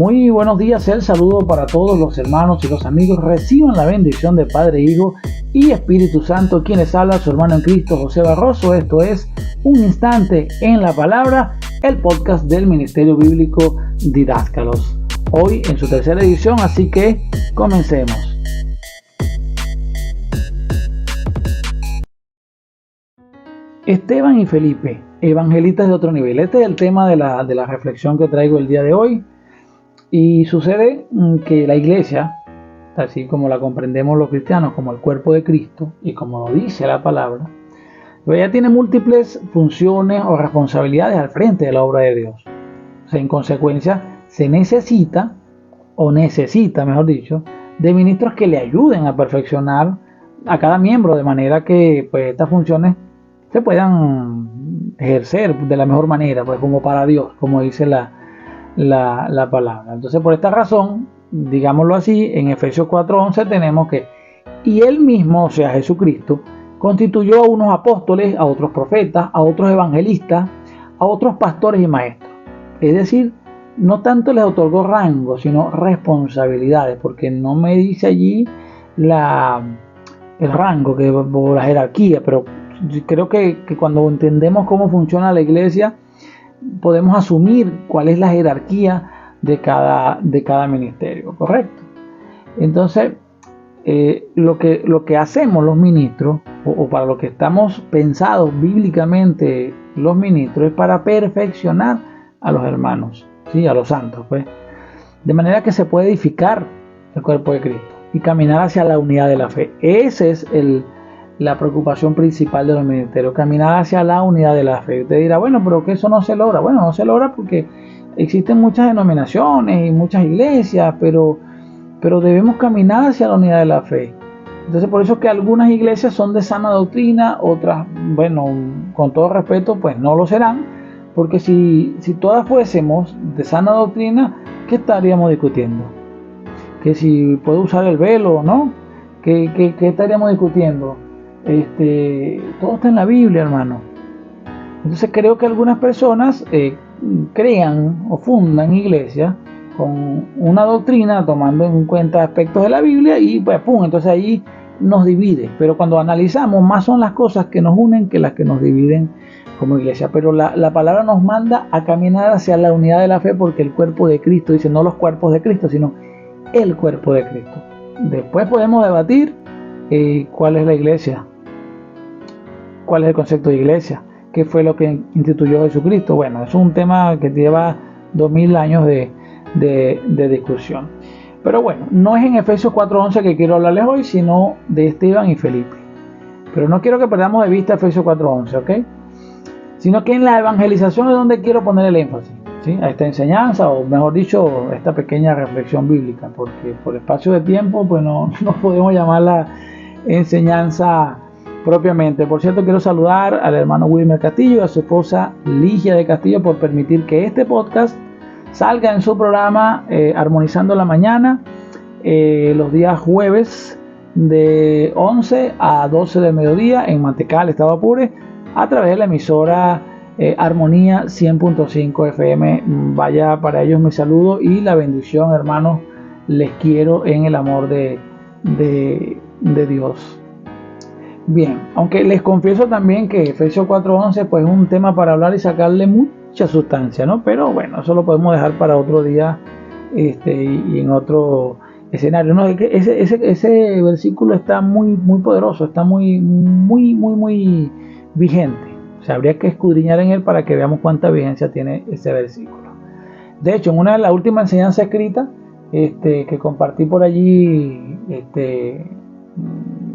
Muy buenos días, el saludo para todos los hermanos y los amigos. Reciban la bendición de Padre, Hijo y Espíritu Santo. Quienes habla su hermano en Cristo, José Barroso. Esto es Un Instante en la Palabra, el podcast del Ministerio Bíblico Didáscalos. Hoy en su tercera edición, así que comencemos. Esteban y Felipe, evangelistas de otro nivel. Este es el tema de la reflexión que traigo el día de hoy. Y sucede que la iglesia, así como la comprendemos los cristianos como el cuerpo de Cristo y como lo dice la palabra, ya tiene múltiples funciones o responsabilidades al frente de la obra de Dios. O sea, en consecuencia, se necesita, mejor dicho, de ministros que le ayuden a perfeccionar a cada miembro, de manera que pues, estas funciones se puedan ejercer de la mejor manera, pues como para Dios, como dice la palabra. Entonces, por esta razón, digámoslo así, en Efesios 4:11 tenemos que, y Él mismo, o sea, Jesucristo, constituyó a unos apóstoles, a otros profetas, a otros evangelistas, a otros pastores y maestros. Es decir, no tanto les otorgó rango, sino responsabilidades, porque no me dice allí el rango, o la jerarquía, pero creo que cuando entendemos cómo funciona la iglesia, podemos asumir cuál es la jerarquía de cada ministerio, ¿correcto? Entonces, lo que hacemos los ministros, o para lo que estamos pensados bíblicamente los ministros, es para perfeccionar a los hermanos, ¿sí? A los santos, pues, de manera que se puede edificar el cuerpo de Cristo y caminar hacia la unidad de la fe. Esa es la preocupación principal de los ministerios, caminar hacia la unidad de la fe. Usted dirá, bueno, pero que eso no se logra. Bueno, no se logra porque existen muchas denominaciones y muchas iglesias, pero debemos caminar hacia la unidad de la fe. Entonces, por eso es que algunas iglesias son de sana doctrina, otras, bueno, con todo respeto, pues no lo serán, porque si todas fuésemos de sana doctrina, ¿qué estaríamos discutiendo? Que si puedo usar el velo o no, ¿qué estaríamos discutiendo? Todo está en la Biblia, hermano. Entonces creo que algunas personas crean o fundan iglesias con una doctrina tomando en cuenta aspectos de la Biblia y pues pum, entonces ahí nos divide. Pero cuando analizamos, más son las cosas que nos unen que las que nos dividen como iglesia. Pero la palabra nos manda a caminar hacia la unidad de la fe, porque el cuerpo de Cristo, dice, no los cuerpos de Cristo, sino el cuerpo de Cristo. Después podemos debatir cuál es la iglesia, cuál es el concepto de iglesia, qué fue lo que instituyó Jesucristo. Bueno, es un tema que lleva 2000 años de discusión. Pero bueno, no es en Efesios 4:11 que quiero hablarles hoy, sino de Esteban y Felipe. Pero no quiero que perdamos de vista Efesios 4:11, ¿ok? Sino que en la evangelización es donde quiero poner el énfasis, ¿sí? A esta enseñanza, o mejor dicho, a esta pequeña reflexión bíblica, porque por espacio de tiempo, pues no podemos llamarla enseñanza propiamente. Por cierto, quiero saludar al hermano Wilmer Castillo y a su esposa Ligia de Castillo por permitir que este podcast salga en su programa Armonizando la Mañana los días jueves de 11 a 12 del mediodía en Mantecal, Estado Apure, a través de la emisora Armonía 100.5 FM. Vaya para ellos mi saludo y la bendición, hermanos. Les quiero en el amor de Dios. Bien, aunque les confieso también que Efesios 4:11 pues es un tema para hablar y sacarle mucha sustancia, ¿no? Pero bueno, eso lo podemos dejar para otro día y en otro escenario, ¿no? Ese versículo está muy poderoso, está muy vigente. O sea, habría que escudriñar en él para que veamos cuánta vigencia tiene ese versículo. De hecho, en una de las últimas enseñanzas escritas que compartí por allí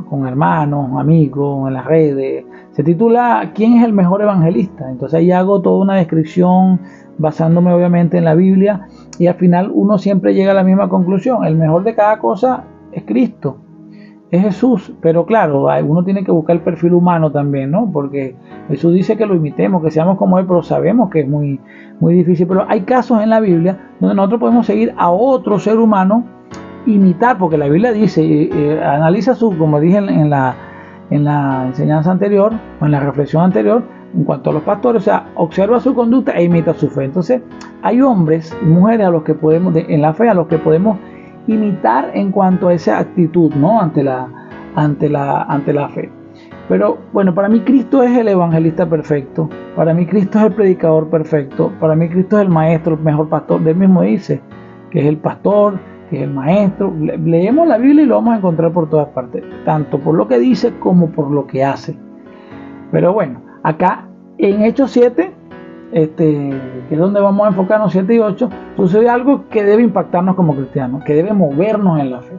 con hermanos, amigos, en las redes, se titula ¿Quién es el mejor evangelista? Entonces ahí hago toda una descripción basándome obviamente en la Biblia, y al final uno siempre llega a la misma conclusión: el mejor de cada cosa es Cristo, es Jesús. Pero claro, uno tiene que buscar el perfil humano también, ¿no? Porque Jesús dice que lo imitemos, que seamos como Él, pero sabemos que es muy difícil. Pero hay casos en la Biblia donde nosotros podemos seguir a otro ser humano, imitar, porque la Biblia dice, analiza como dije en la enseñanza anterior, o en la reflexión anterior, en cuanto a los pastores, o sea, observa su conducta e imita su fe. Entonces, hay hombres y mujeres a los que podemos, en la fe, a los que podemos imitar en cuanto a esa actitud, ¿no? Ante la fe. Pero bueno, para mí Cristo es el evangelista perfecto, para mí Cristo es el predicador perfecto, para mí Cristo es el maestro, el mejor pastor. Él mismo dice que es el pastor, que es el maestro. Leemos la Biblia y lo vamos a encontrar por todas partes, tanto por lo que dice como por lo que hace. Pero bueno, acá en Hechos 7, que es donde vamos a enfocarnos, 7 y 8, sucede algo que debe impactarnos como cristianos, que debe movernos en la fe.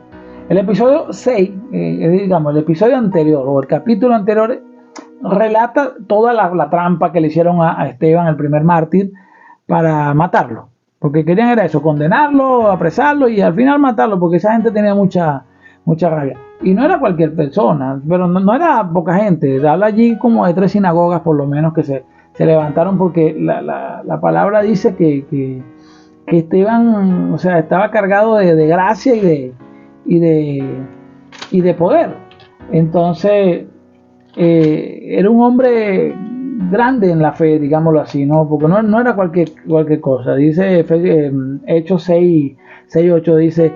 El episodio 6, digamos, el episodio anterior o el capítulo anterior relata toda la trampa que le hicieron a Esteban, el primer mártir, para matarlo. Porque querían era eso, condenarlo, apresarlo y al final matarlo, porque esa gente tenía mucha rabia. Y no era cualquier persona, pero no era poca gente. Habla allí como de 3 sinagogas por lo menos que se levantaron, porque la palabra dice que Esteban, o sea, estaba cargado de gracia y de poder. Entonces era un hombre grande en la fe, digámoslo así, ¿no? Porque no era cualquier cosa. Dice Hechos 6:8, dice: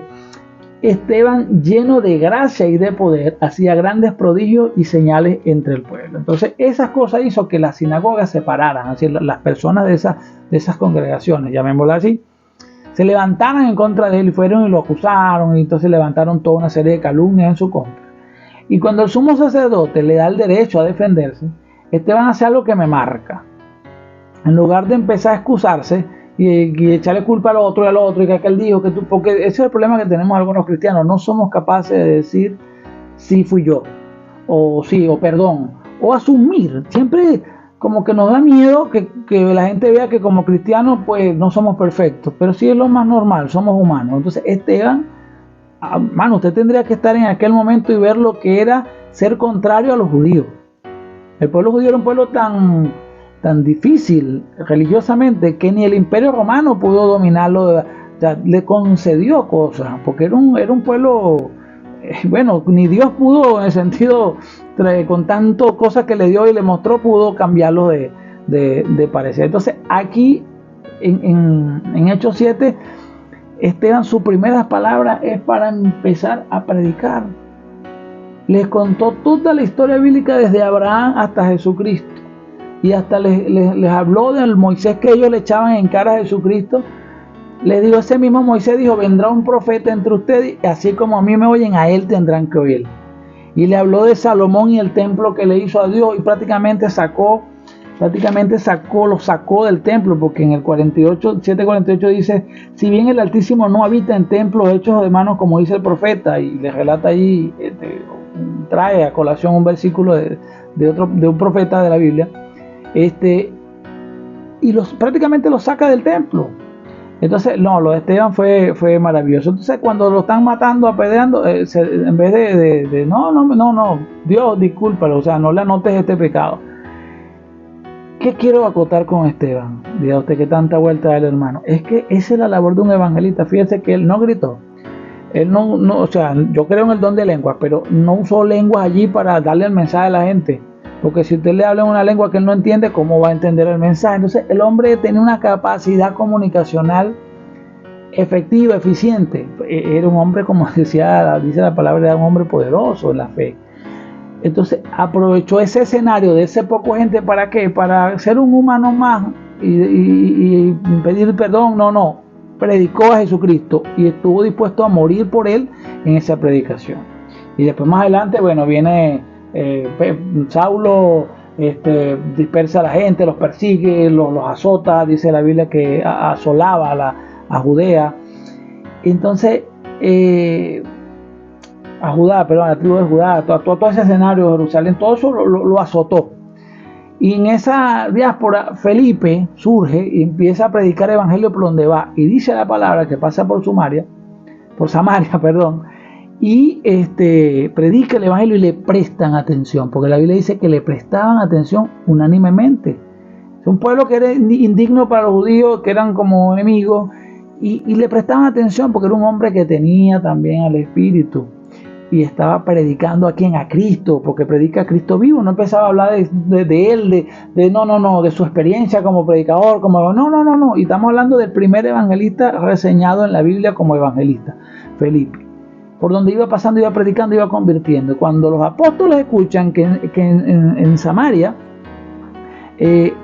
Esteban, lleno de gracia y de poder, hacía grandes prodigios y señales entre el pueblo. Entonces esas cosas hizo que las sinagogas se pararan, así las personas de esas congregaciones, llamémoslas así, se levantaron en contra de él y fueron y lo acusaron, y entonces levantaron toda una serie de calumnias en su contra. Y cuando el sumo sacerdote le da el derecho a defenderse, Esteban hace algo que me marca. En lugar de empezar a excusarse y echarle culpa al otro y al otro, y que aquel dijo que tú, porque ese es el problema que tenemos algunos cristianos, no somos capaces de decir sí fui yo, o sí, o perdón, o asumir. Siempre como que nos da miedo que la gente vea que como cristianos pues no somos perfectos, pero sí es lo más normal, somos humanos. Entonces Esteban, mano, usted tendría que estar en aquel momento y ver lo que era ser contrario a los judíos. El pueblo judío era un pueblo tan difícil religiosamente que ni el Imperio Romano pudo dominarlo, o sea, le concedió cosas, porque era un pueblo, bueno, ni Dios pudo, en el sentido, con tanto cosas que le dio y le mostró, pudo cambiarlo de parecer. Entonces aquí en Hechos 7, Esteban, sus primeras palabras es para empezar a predicar. Les contó toda la historia bíblica desde Abraham hasta Jesucristo. Y hasta les habló del Moisés que ellos le echaban en cara a Jesucristo. Les dijo, ese mismo Moisés dijo: vendrá un profeta entre ustedes, y así como a mí me oyen, a él tendrán que oír. Y le habló de Salomón y el templo que le hizo a Dios, y prácticamente lo sacó del templo, porque en el 7:48 dice: si bien el Altísimo no habita en templos hechos de manos, como dice el profeta, y le relata allí, trae a colación un versículo de un profeta de la Biblia, y prácticamente lo saca del templo. Entonces, no, lo de Esteban fue maravilloso. Entonces, cuando lo están matando, apedreando, en vez de no, Dios, discúlpalo, o sea, no le anotes este pecado. ¿Qué quiero acotar con Esteban? Diga usted que tanta vuelta da el hermano. Es que esa es la labor de un evangelista. Fíjese que él no gritó. Él no, o sea, yo creo en el don de lenguas, pero no usó lenguas allí para darle el mensaje a la gente. Porque si usted le habla en una lengua que él no entiende, ¿cómo va a entender el mensaje? Entonces el hombre tenía una capacidad comunicacional efectiva, eficiente. Era un hombre, como dice la palabra, era un hombre poderoso en la fe. Entonces aprovechó ese escenario de ese poco gente. ¿Para qué? Para ser un humano más y pedir perdón. No, predicó a Jesucristo y estuvo dispuesto a morir por él en esa predicación. Y después más adelante, bueno, viene Saulo, dispersa a la gente, los persigue, los azota. Dice la Biblia que asolaba a Judea. Entonces a la tribu de Judá, todo ese escenario de Jerusalén, todo eso lo azotó. Y en esa diáspora Felipe surge y empieza a predicar el evangelio por donde va, y dice la palabra que pasa por Samaria, y predica el evangelio y le prestan atención, porque la Biblia dice que le prestaban atención unánimemente. Es un pueblo que era indigno para los judíos, que eran como enemigos, y le prestaban atención porque era un hombre que tenía también al Espíritu. y estaba predicando a quién, a Cristo, porque predica a Cristo vivo. No empezaba a hablar de él, de su experiencia como predicador, no. Y estamos hablando del primer evangelista reseñado en la Biblia como evangelista, Felipe. Por donde iba pasando, iba predicando, iba convirtiendo. Cuando los apóstoles escuchan que en Samaria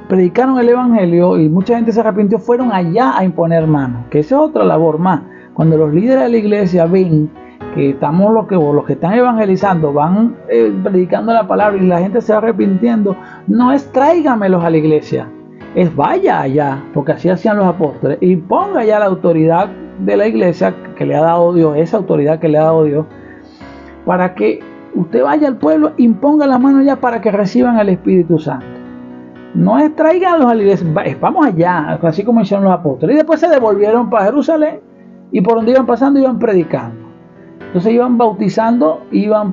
predicaron el evangelio y mucha gente se arrepintió, fueron allá a imponer manos, que esa es otra labor más. Cuando los líderes de la iglesia ven que estamos los que están evangelizando, van predicando la palabra y la gente se va arrepintiendo, no es tráigamelos a la iglesia, es vaya allá, porque así hacían los apóstoles, y ponga allá la autoridad de la iglesia que le ha dado Dios, esa autoridad que le ha dado Dios, para que usted vaya al pueblo, imponga la mano allá para que reciban el Espíritu Santo. No es tráiganlos a la iglesia, vamos allá, así como hicieron los apóstoles, y después se devolvieron para Jerusalén y por donde iban pasando iban predicando. Entonces iban bautizando, iban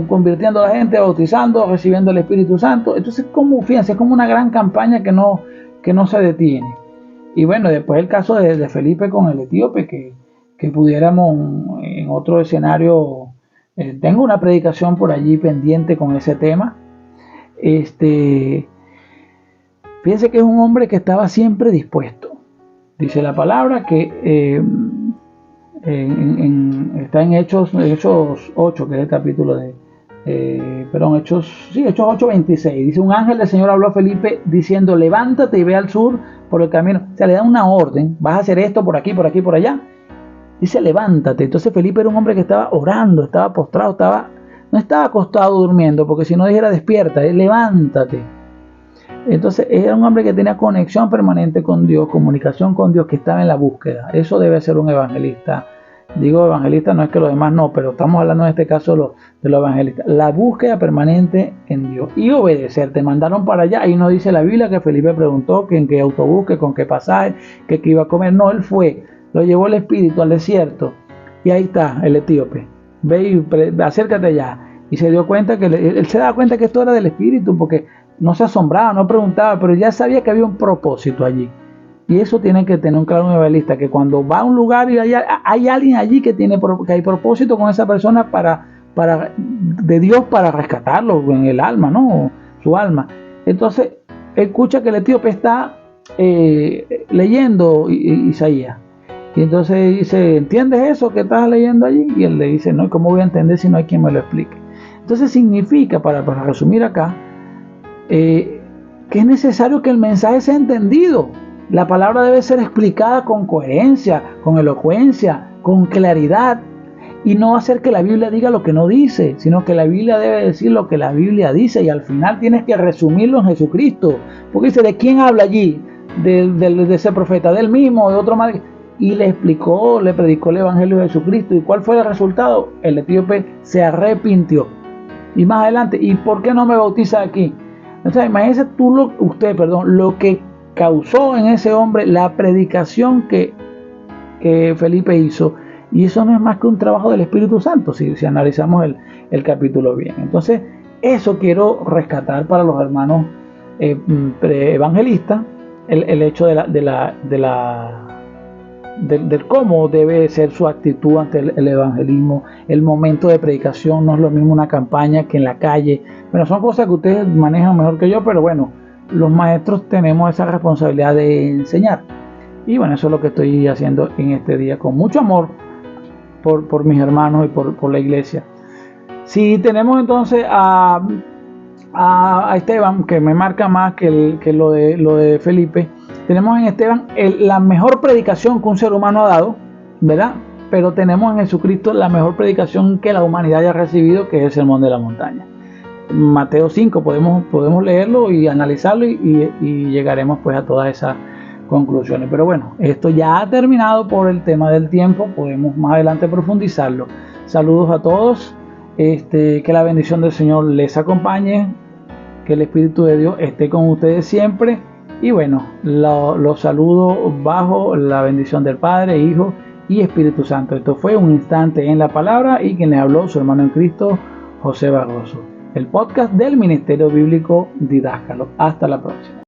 convirtiendo a la gente, bautizando, recibiendo el Espíritu Santo. Entonces, fíjense, es como una gran campaña que no se detiene. Y bueno, después el caso de Felipe con el etíope, que pudiéramos en otro escenario, tengo una predicación por allí pendiente con ese tema. Fíjense que es un hombre que estaba siempre dispuesto. Dice la palabra que está en Hechos 8, que es el capítulo Hechos 8:26. Dice: un ángel del Señor habló a Felipe diciendo: levántate y ve al sur por el camino. O sea, le da una orden: vas a hacer esto por aquí, por aquí, por allá. Dice: levántate. Entonces Felipe era un hombre que estaba orando, estaba postrado, no estaba acostado durmiendo, porque si no dijera despierta, levántate. Entonces era un hombre que tenía conexión permanente con Dios, comunicación con Dios, que estaba en la búsqueda. Eso debe ser un evangelista. Digo evangelista, no es que los demás no, pero estamos hablando en este caso de los evangelistas. La búsqueda permanente en Dios y obedecer. Te mandaron para allá. Ahí no dice la Biblia que Felipe preguntó que en qué autobús, que con qué pasaje, que qué iba a comer. No, él fue, lo llevó el Espíritu al desierto y ahí está el etíope. Ve y acércate allá. Y se dio cuenta él se daba cuenta que esto era del Espíritu, porque no se asombraba, no preguntaba, pero ya sabía que había un propósito allí. Y eso tiene que tener un claro un evangelista, que cuando va a un lugar y hay alguien allí que hay propósito con esa persona de Dios para rescatarlo en el alma, ¿no? Su alma. Entonces, escucha que el etíope está leyendo Isaías. Y entonces dice: ¿entiendes eso que estás leyendo allí? Y él le dice: no, ¿cómo voy a entender si no hay quien me lo explique? Entonces significa, para resumir acá, que es necesario que el mensaje sea entendido. La palabra debe ser explicada con coherencia, con elocuencia, con claridad, y no hacer que la Biblia diga lo que no dice, sino que la Biblia debe decir lo que la Biblia dice, y al final tienes que resumirlo en Jesucristo. Porque dice: ¿de quién habla allí? De ese profeta, del mismo, de otro más. Y le predicó el Evangelio de Jesucristo. ¿Y cuál fue el resultado? El etíope se arrepintió. Y más adelante: ¿y por qué no me bautiza aquí? Entonces, imagínense lo que causó en ese hombre la predicación que Felipe hizo. Y eso no es más que un trabajo del Espíritu Santo, si analizamos el capítulo bien. Entonces, eso quiero rescatar para los hermanos evangelistas, el hecho del cómo debe ser su actitud ante el evangelismo. El momento de predicación no es lo mismo una campaña que en la calle. Bueno, son cosas que ustedes manejan mejor que yo, pero bueno, los maestros tenemos esa responsabilidad de enseñar. Y bueno, eso es lo que estoy haciendo en este día, con mucho amor por mis hermanos y por la iglesia. Si tenemos entonces a Esteban, que me marca más que lo de Felipe, tenemos en Esteban la mejor predicación que un ser humano ha dado, ¿verdad? Pero tenemos en Jesucristo la mejor predicación que la humanidad haya recibido, que es el Sermón de la Montaña. Mateo 5, podemos leerlo y analizarlo y llegaremos pues a todas esas conclusiones. Pero bueno, esto ya ha terminado por el tema del tiempo, podemos más adelante profundizarlo. Saludos a todos, que la bendición del Señor les acompañe, que el Espíritu de Dios esté con ustedes siempre. Y bueno, los saludo bajo la bendición del Padre, Hijo y Espíritu Santo. Esto fue Un Instante en la Palabra, y quien les habló, su hermano en Cristo, José Barroso. El podcast del Ministerio Bíblico Didáscalo. Hasta la próxima.